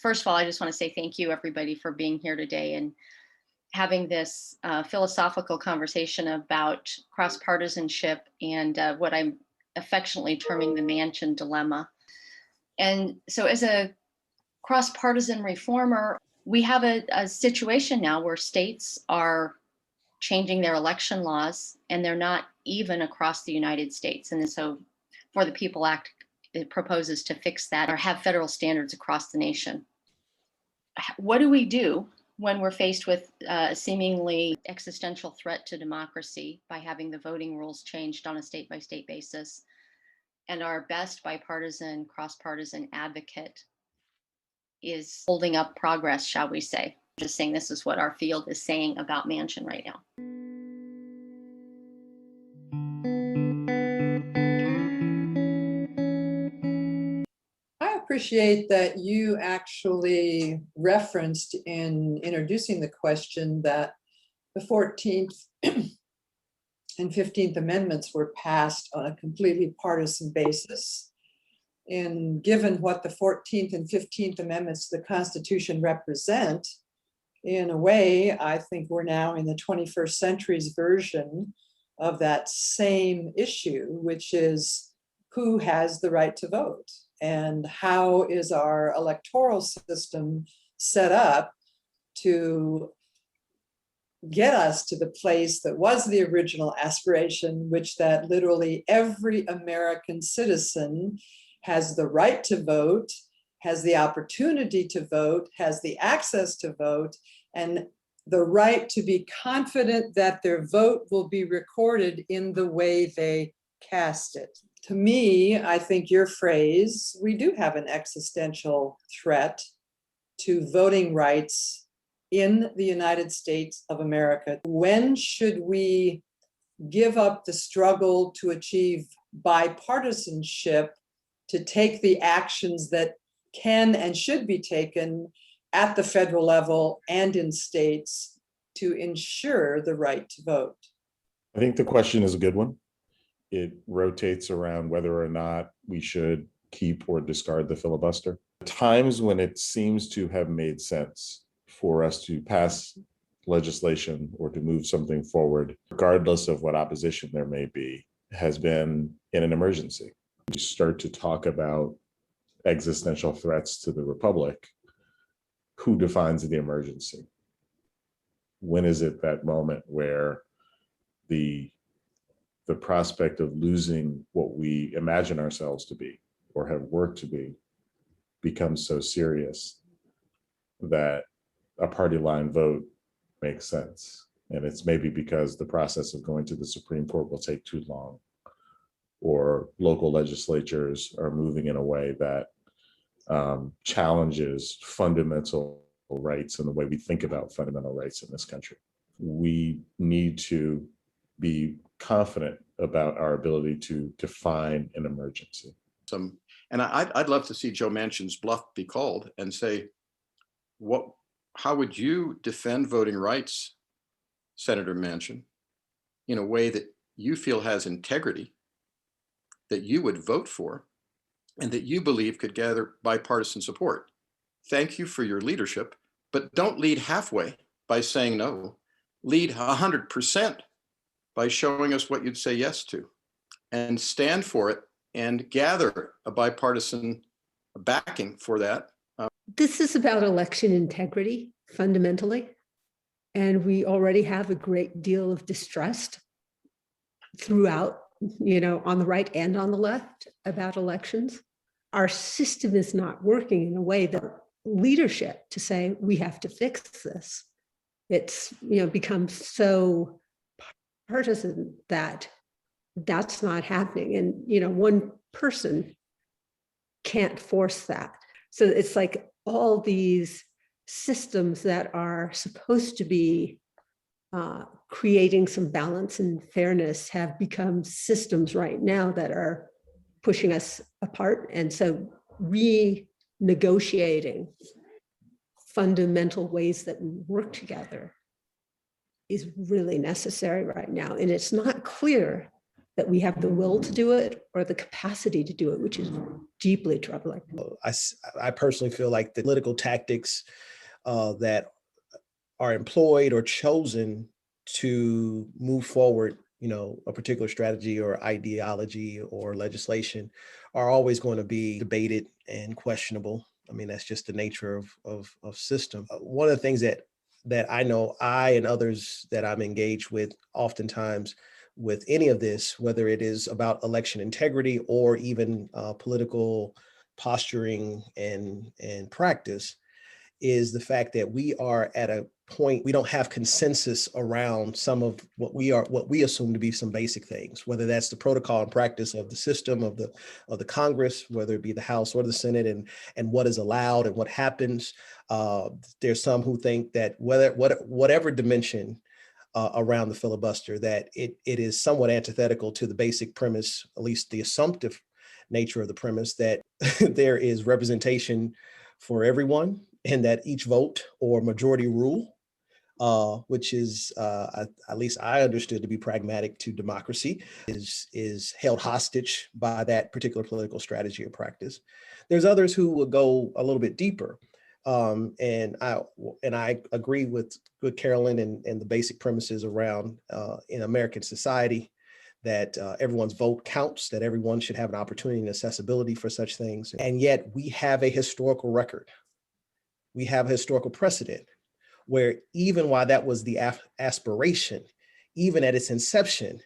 first of all, I just want to say thank you, everybody, for being here today and having this philosophical conversation about cross-partisanship and what I'm affectionately terming the Manchin dilemma. And so as a cross-partisan reformer, we have a situation now where states are changing their election laws, and they're not even across the United States. And so For the People Act, it proposes to fix that or have federal standards across the nation. What do we do when we're faced with a seemingly existential threat to democracy by having the voting rules changed on a state-by-state basis? And our best bipartisan, cross-partisan advocate is holding up progress, shall we say. Just saying this is what our field is saying about Manchin right now. I appreciate that you actually referenced in introducing the question that the 14th and 15th Amendments were passed on a completely partisan basis. And given what the 14th and 15th Amendments to the Constitution represent, in a way, I think we're now in the 21st century's version of that same issue, which is who has the right to vote and how is our electoral system set up to get us to the place that was the original aspiration, which that literally every American citizen has the right to vote, has the opportunity to vote, has the access to vote, and the right to be confident that their vote will be recorded in the way they cast it. To me, I think your phrase, we do have an existential threat to voting rights in the United States of America. When should we give up the struggle to achieve bipartisanship to take the actions that can and should be taken at the federal level and in states to ensure the right to vote? I think the question is a good one. It rotates around whether or not we should keep or discard the filibuster. Times when it seems to have made sense for us to pass legislation or to move something forward, regardless of what opposition there may be, has been in an emergency. You start to talk about existential threats to the republic. Who defines the emergency? When is it that moment where the prospect of losing what we imagine ourselves to be or have worked to be becomes so serious that a party line vote makes sense? And it's maybe because the process of going to the Supreme Court will take too long, or local legislatures are moving in a way that challenges fundamental rights and the way we think about fundamental rights in this country. We need to be confident about our ability to define an emergency. And I'd love to see Joe Manchin's bluff be called and say, how would you defend voting rights, Senator Manchin, in a way that you feel has integrity, that you would vote for, and that you believe could gather bipartisan support? Thank you for your leadership, but don't lead halfway by saying no. Lead 100% by showing us what you'd say yes to, and stand for it and gather a bipartisan backing for that. This is about election integrity, fundamentally. And we already have a great deal of distrust throughout, on the right and on the left about elections. Our system is not working in a way that leadership to say, we have to fix this. It's, become so partisan that that's not happening. And, one person can't force that. So it's like all these systems that are supposed to be creating some balance and fairness have become systems right now that are pushing us apart. And so renegotiating fundamental ways that we work together is really necessary right now. And it's not clear that we have the will to do it or the capacity to do it, which is deeply troubling. I personally feel like the political tactics that are employed or chosen to move forward, a particular strategy or ideology or legislation are always going to be debated and questionable. I mean, that's just the nature of system. One of the things that I know I and others that I'm engaged with oftentimes with any of this, whether it is about election integrity or even political posturing and practice, is the fact that we are at a point we don't have consensus around some of what we assume to be some basic things, whether that's the protocol and practice of the system of the Congress, whether it be the House or the Senate, and what is allowed and what happens. There's some who think that whatever dimension around the filibuster, that it is somewhat antithetical to the basic premise, at least the assumptive nature of the premise, that there is representation for everyone and that each vote or majority rule, which is, at least I understood to be pragmatic to democracy, is held hostage by that particular political strategy or practice. There's others who will go a little bit deeper. And I agree with Carolyn and the basic premises around in American society that everyone's vote counts, that everyone should have an opportunity and accessibility for such things. And yet we have a historical record. We have a historical precedent where even while that was the aspiration, even at its inception,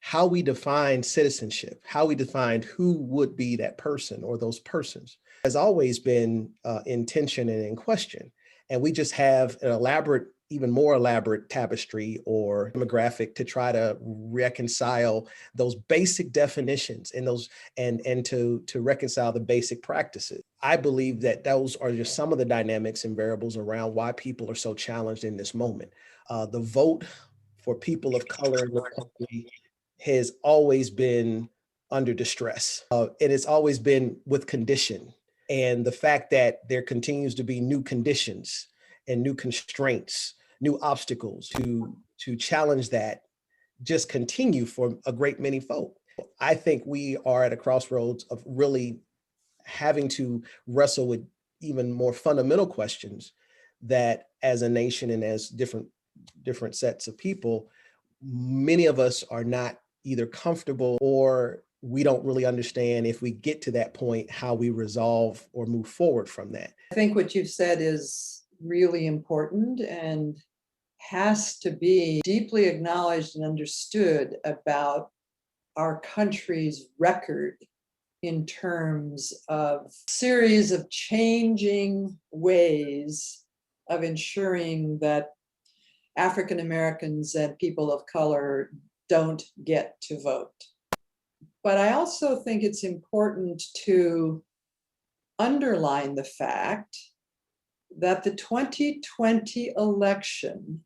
how we defined citizenship, how we defined who would be that person or those persons has always been in tension and in question. And we just have an elaborate, even more elaborate tapestry or demographic to try to reconcile those basic definitions and to reconcile the basic practices. I believe that those are just some of the dynamics and variables around why people are so challenged in this moment. The vote for people of color in the country has always been under distress. And it's always been with condition. And the fact that there continues to be new conditions and new constraints, new obstacles to challenge that just continue for a great many folk. I think we are at a crossroads of really having to wrestle with even more fundamental questions that as a nation and as different sets of people, many of us are not either comfortable or we don't really understand if we get to that point, how we resolve or move forward from that. I think what you've said is really important and has to be deeply acknowledged and understood about our country's record in terms of series of changing ways of ensuring that African Americans and people of color don't get to vote. But I also think it's important to underline the fact that the 2020 election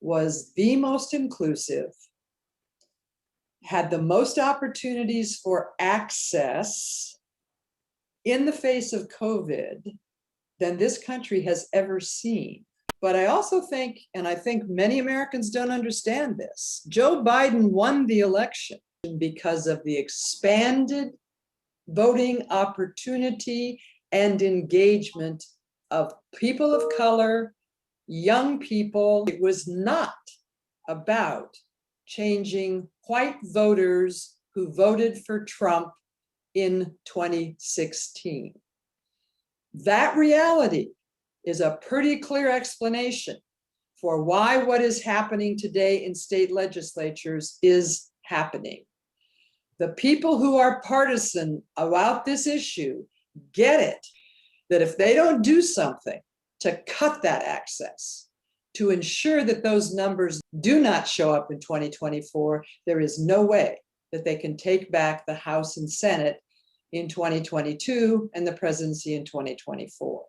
was the most inclusive, had the most opportunities for access in the face of COVID than this country has ever seen. But I also think, and I think many Americans don't understand this, Joe Biden won the election because of the expanded voting opportunity and engagement of people of color, young people. It was not about changing white voters who voted for Trump in 2016. That reality is a pretty clear explanation for why what is happening today in state legislatures is happening. The people who are partisan about this issue get it, that if they don't do something to cut that access, to ensure that those numbers do not show up in 2024, there is no way that they can take back the House and Senate in 2022 and the presidency in 2024.